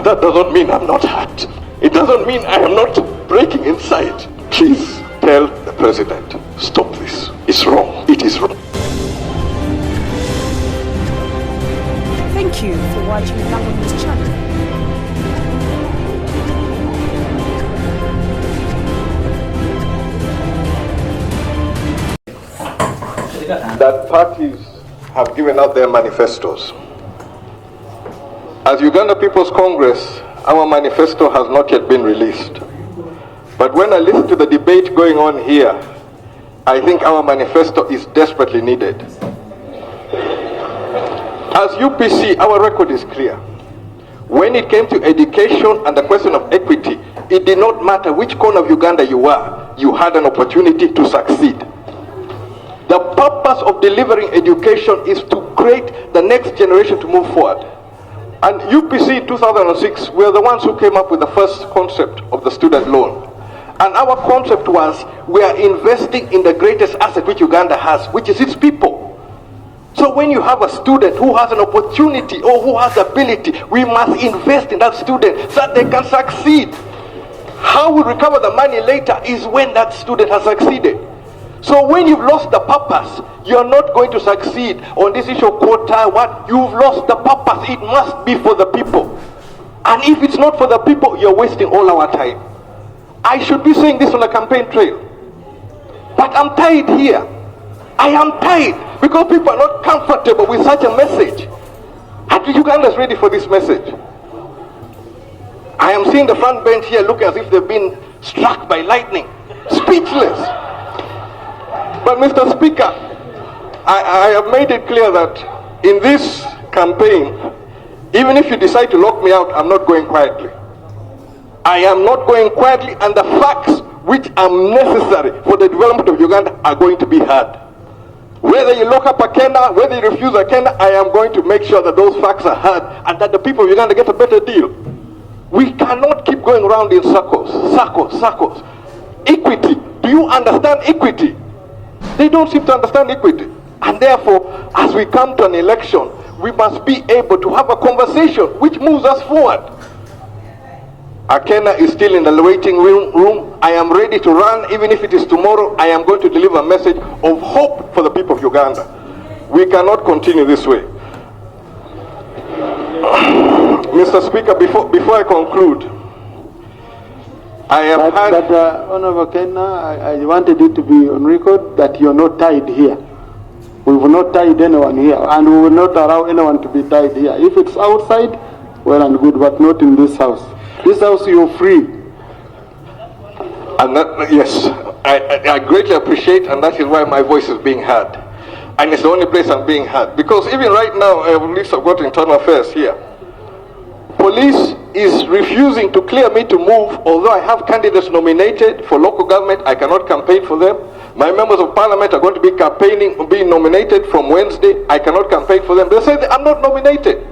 that doesn't mean I'm not hurt. It doesn't mean I am not breaking inside. Please tell the president, stop this. It's wrong. It is wrong. Thank you for watching Lango News channel. That parties have given out their manifestos. As Uganda People's Congress, our manifesto has not yet been released. But when I listen to the debate going on here, I think our manifesto is desperately needed. As UPC, our record is clear. When it came to education and the question of equity, it did not matter which corner of Uganda you were, you had an opportunity to succeed. The purpose of delivering education is to create the next generation to move forward. And UPC in 2006, we are the ones who came up with the first concept of the student loan. And our concept was, we are investing in the greatest asset which Uganda has, which is its people. So when you have a student who has an opportunity or who has ability, we must invest in that student so that they can succeed. How we recover the money later is when that student has succeeded. So when you've lost the purpose, you're not going to succeed on this issue of quota. What? You've lost the purpose. It must be for the people. And if it's not for the people, you're wasting all our time. I should be saying this on a campaign trail. But I'm tired here. I am tired because people are not comfortable with such a message. And Uganda is ready for this message. I am seeing the front bench here looking as if they've been struck by lightning. Speechless. But Mr. Speaker, I have made it clear that in this campaign, even if you decide to lock me out, I'm not going quietly. I am not going quietly, and the facts which are necessary for the development of Uganda are going to be heard. Whether you lock up a Kenya, whether you refuse a Kenya, I am going to make sure that those facts are heard and that the people of Uganda get a better deal. We cannot keep going around in circles. Equity. Do you understand equity? They don't seem to understand equity. And therefore, as we come to an election, we must be able to have a conversation which moves us forward. Akena is still in the waiting room. I am ready to run. Even if it is tomorrow, I am going to deliver a message of hope for the people of Uganda. We cannot continue this way. Mr. Speaker, before I conclude, I have Honorable Kenya, I wanted it to be on record that you're not tied here. We will not tie anyone here, and we will not allow anyone to be tied here. If it's outside, well and good, but not in this house. This house, you're free. And that, yes, I greatly appreciate, and that is why my voice is being heard. And it's the only place I'm being heard. Because even right now, at least I've got internal affairs here. Police is refusing to clear me to move, although I have candidates nominated for local government. I cannot campaign for them. My members of parliament are going to be being nominated from Wednesday. I cannot campaign for them. They say I'm not nominated,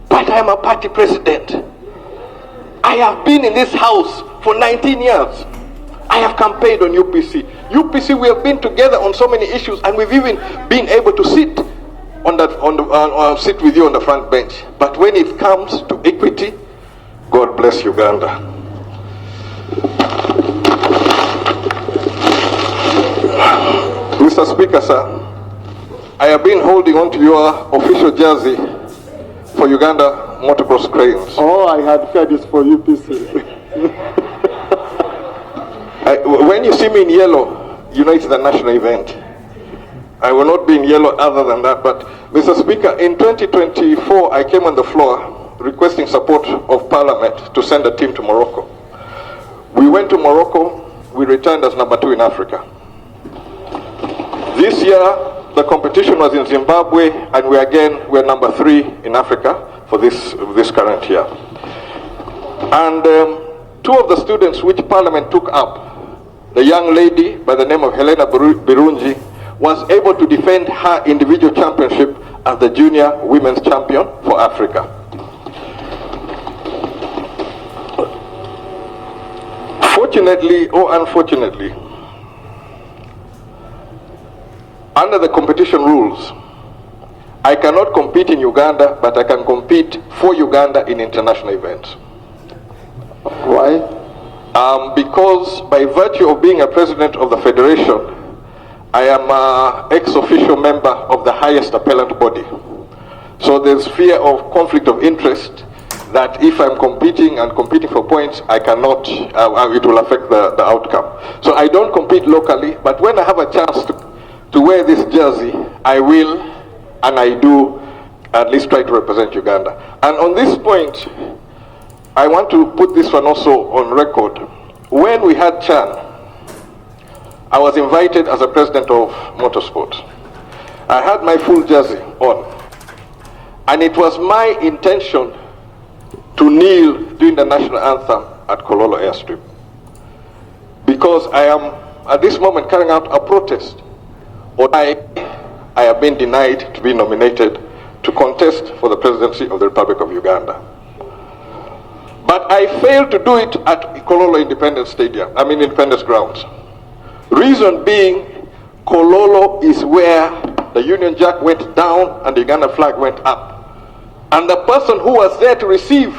but I am a party president. I have been in this house for 19 years. I have campaigned on UPC. UPC, we have been together on so many issues, and we've even been able to sit sit with you on the front bench. But when it comes to equity, God bless Uganda. Mr. Speaker, sir, I have been holding on to your official jersey for Uganda motocross cranes. Oh, I had feared it's for UPC. When you see me in yellow, you know it's the national event. I will not be in yellow other than that. But Mr. Speaker, in 2024, I came on the floor requesting support of Parliament to send a team to Morocco. We went to Morocco. We returned as number 2 in Africa. This year, the competition was in Zimbabwe, and we're number 3 in Africa for this current year. And 2 of the students which Parliament took up, the young lady by the name of Helena Birungi, was able to defend her individual championship as the junior women's champion for Africa. Fortunately or unfortunately, under the competition rules, I cannot compete in Uganda, but I can compete for Uganda in international events. Why? Because by virtue of being a president of the federation, I am an ex-official member of the highest appellant body. So there's fear of conflict of interest that if I'm competing for points, I cannot, it will affect the outcome. So I don't compete locally, but when I have a chance to wear this jersey, I will, and I do, at least try to represent Uganda. And on this point, I want to put this one also on record. When we had Chan, I was invited as a president of Motorsport. I had my full jersey on, and it was my intention to kneel during the national anthem at Kololo Airstrip, because I am at this moment carrying out a protest. Or I have been denied to be nominated to contest for the presidency of the Republic of Uganda. But I failed to do it at Kololo Independence Grounds. Reason being, Kololo is where the Union Jack went down and the Uganda flag went up. And the person who was there to receive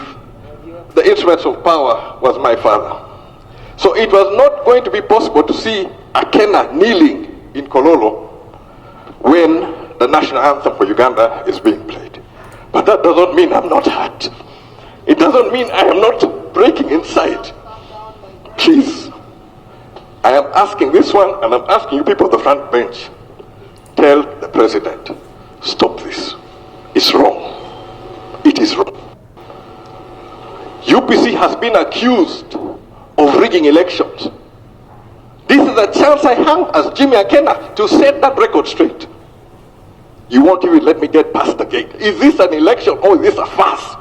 the instruments of power was my father. So it was not going to be possible to see Akena kneeling in Kololo when the national anthem for Uganda is being played. But that doesn't mean I'm not hurt. It doesn't mean I am not breaking inside. Please, I am asking this one, and I'm asking you people on the front bench, tell the president, stop this. It's wrong. It is wrong. UPC has been accused of rigging elections. This is a chance I have as Jimmy Akena to set that record straight. You won't even let me get past the gate. Is this an election or is this a farce?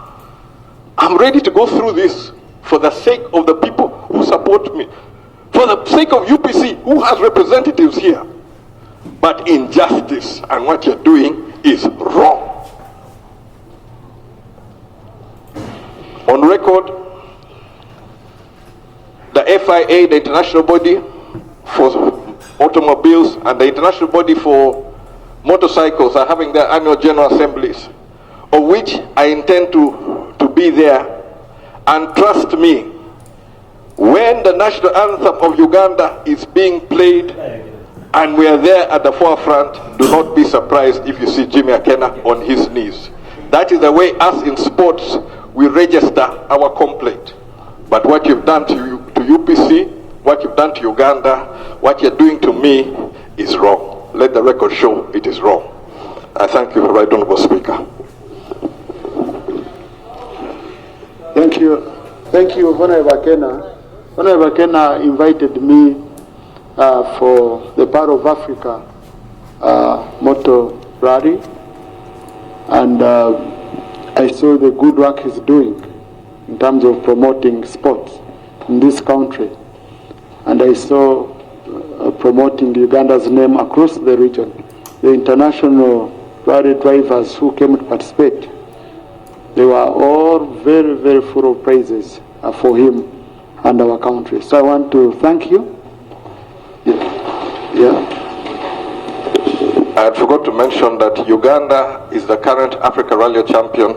I'm ready to go through this for the sake of the people who support me, for the sake of UPC, who has representatives here. But injustice and what you're doing is wrong. On record, the FIA, the international body for automobiles, and the international body for motorcycles are having their annual general assemblies, of which I intend to be there. And trust me, when the national anthem of Uganda is being played and we are there at the forefront, do not be surprised if you see Jimmy Akena on his knees. That is the way us in sports, we register our complaint. But what you've done to UPC, what you've done to Uganda, what you're doing to me is wrong. Let the record show it is wrong. I thank you, Right Honorable Speaker. Thank you. Thank you, Honorable Akena. Honorable Akena invited me for the Power of Africa motor rally, and I saw the good work he's doing in terms of promoting sports in this country, and I saw promoting Uganda's name across the region. The international rally drivers who came to participate, they were all very, very full of praises for him and our country. So I want to thank you. Yeah. I forgot to mention that Uganda is the current Africa Rally champion.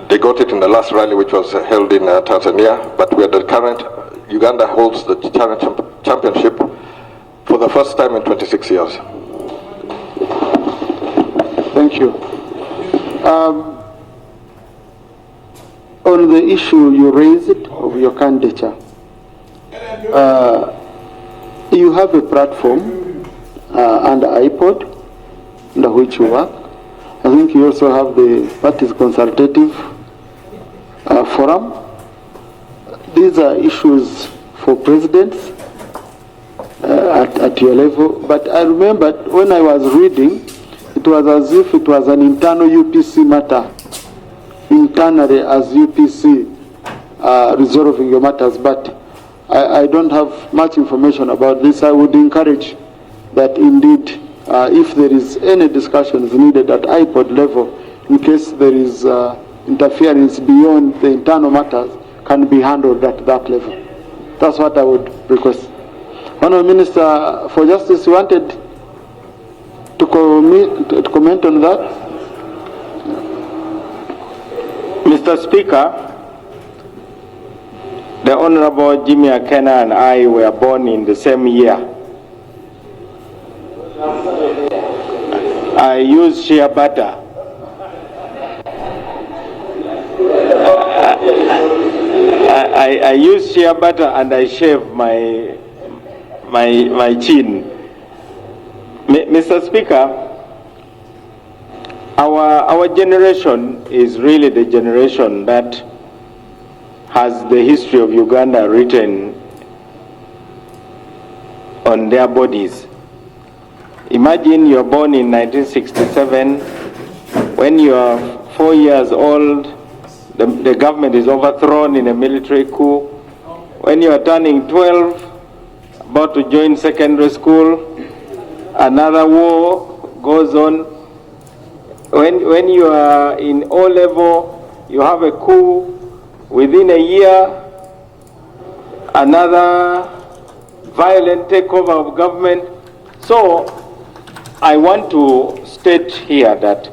They got it in the last rally, which was held in Tanzania, but we are the current. Uganda holds the championship for the first time in 26 years. Thank you. On the issue you raised of your candidature, you have a platform under IPOD, under which you work. I think you also have the party's consultative forum. These are issues for presidents at your level. But I remember when I was reading, it was as if it was an internal UPC matter, internally as UPC resolving your matters. But I don't have much information about this. I would encourage that indeed, if there is any discussions needed at IPOD level, in case there is interference beyond the internal matters, can be handled at that level. That's what I would request. Honourable Minister for Justice, you wanted to comment on that? Mr. Speaker, The Honorable Jimmy Akena and I were born in the same year. I use shea butter. I use shea butter and I shave my chin. Mr. Speaker, our generation is really the generation that has the history of Uganda written on their bodies. Imagine you're born in 1967. When you are 4 years old, the government is overthrown in a military coup. When you are turning 12, about to join secondary school, another war goes on. When you are in O level, you have a coup. Within a year, another violent takeover of government. So I want to state here that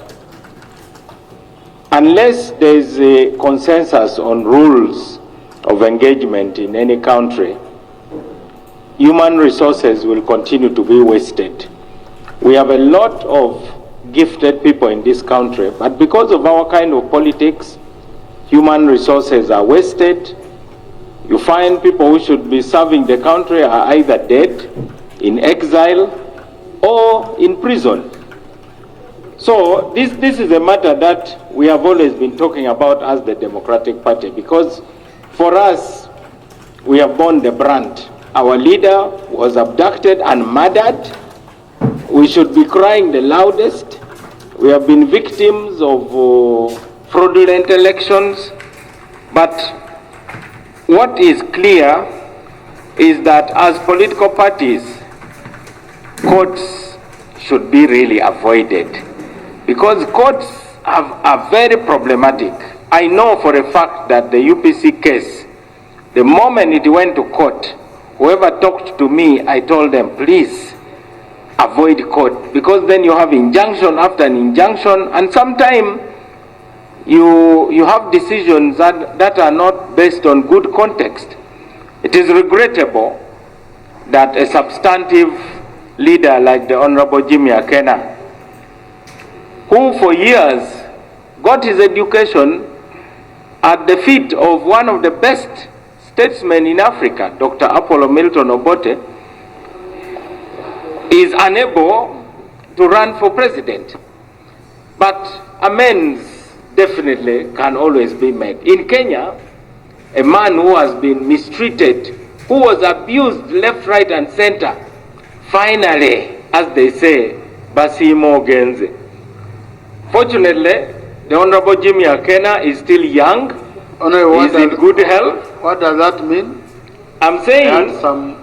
unless there is a consensus on rules of engagement in any country, human resources will continue to be wasted. We have a lot of gifted people in this country, but because of our kind of politics, human resources are wasted. You find people who should be serving the country are either dead, in exile, or in prison. So this is a matter that we have always been talking about as the Democratic Party, because for us, we have borne the brunt. Our leader was abducted and murdered. We should be crying the loudest. We have been victims of fraudulent elections, but what is clear is that as political parties, courts should be really avoided, because courts are very problematic. I know for a fact that the UPC case, the moment it went to court, whoever talked to me, I told them, please avoid court, because then you have injunction after an injunction, and sometimes you have decisions that are not based on good context. It is regrettable that a substantive leader like the Honorable Jimmy Akena, who for years got his education at the feet of one of the best statesmen in Africa, Dr. Apollo Milton Obote, is unable to run for president. But amends definitely can always be made. In Kenya, a man who has been mistreated, who was abused left, right, and center, finally, as they say, basimo genze. Fortunately, the Honorable Jimmy Akena is still young. He's in good health. What does that mean? I'm saying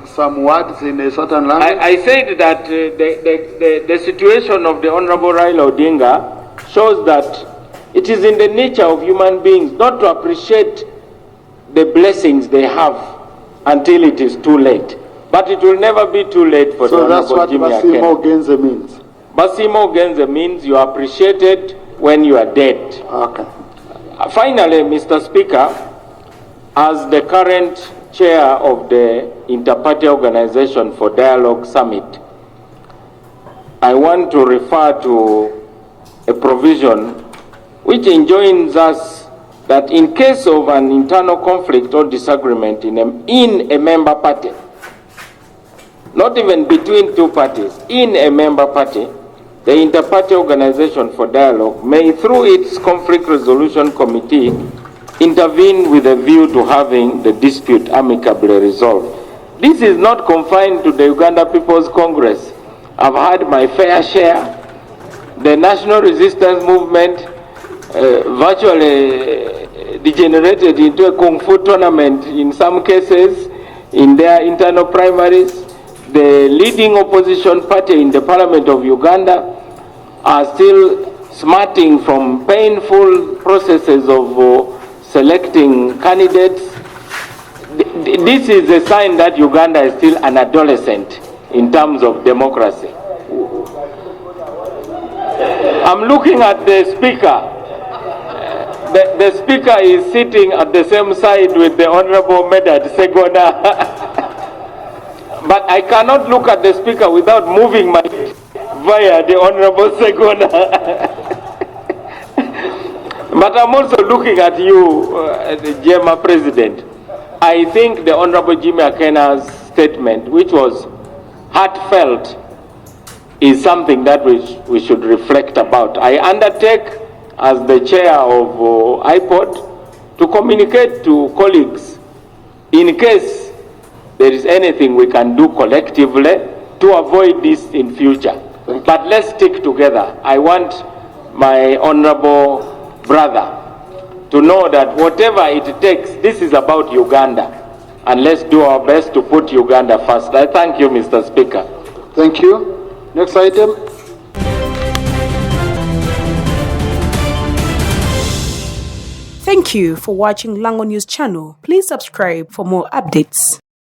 some words in a certain language. I said that the situation of the Honorable Raila Odinga shows that it is in the nature of human beings not to appreciate the blessings they have until it is too late. But it will never be too late for the Honorable Jimmy Akena. So that's what Basimo Genze means? Basimo Genze means you are appreciated when you are dead. Okay. Finally, Mr. Speaker, as the current chair of the Inter-Party Organization for Dialogue Summit, I want to refer to a provision which enjoins us that in case of an internal conflict or disagreement in a member party, not even between two parties, in a member party, the Inter-Party Organization for Dialogue may, through its conflict resolution committee, intervene with a view to having the dispute amicably resolved. This is not confined to the Uganda People's Congress. I've had my fair share. The National Resistance Movement virtually degenerated into a kung fu tournament in some cases in their internal primaries. The leading opposition party in the Parliament of Uganda are still smarting from painful processes of selecting candidates. This is a sign that Uganda is still an adolescent in terms of democracy. I'm looking at the speaker. The Speaker is sitting at the same side with the Honorable Medad Segona. But I cannot look at the Speaker without moving my head via the Honorable Segona. But I'm also looking at you, the GEMA President. I think the Honorable Jimmy Akena's statement, which was heartfelt, is something that we should reflect about. I undertake, as the chair of IPOD, to communicate to colleagues in case there is anything we can do collectively to avoid this in future. But let's stick together. I want my honorable brother to know that whatever it takes, this is about Uganda. And let's do our best to put Uganda first. I thank you, Mr. Speaker. Thank you. Next item. Thank you for watching Lango News channel. Please subscribe for more updates.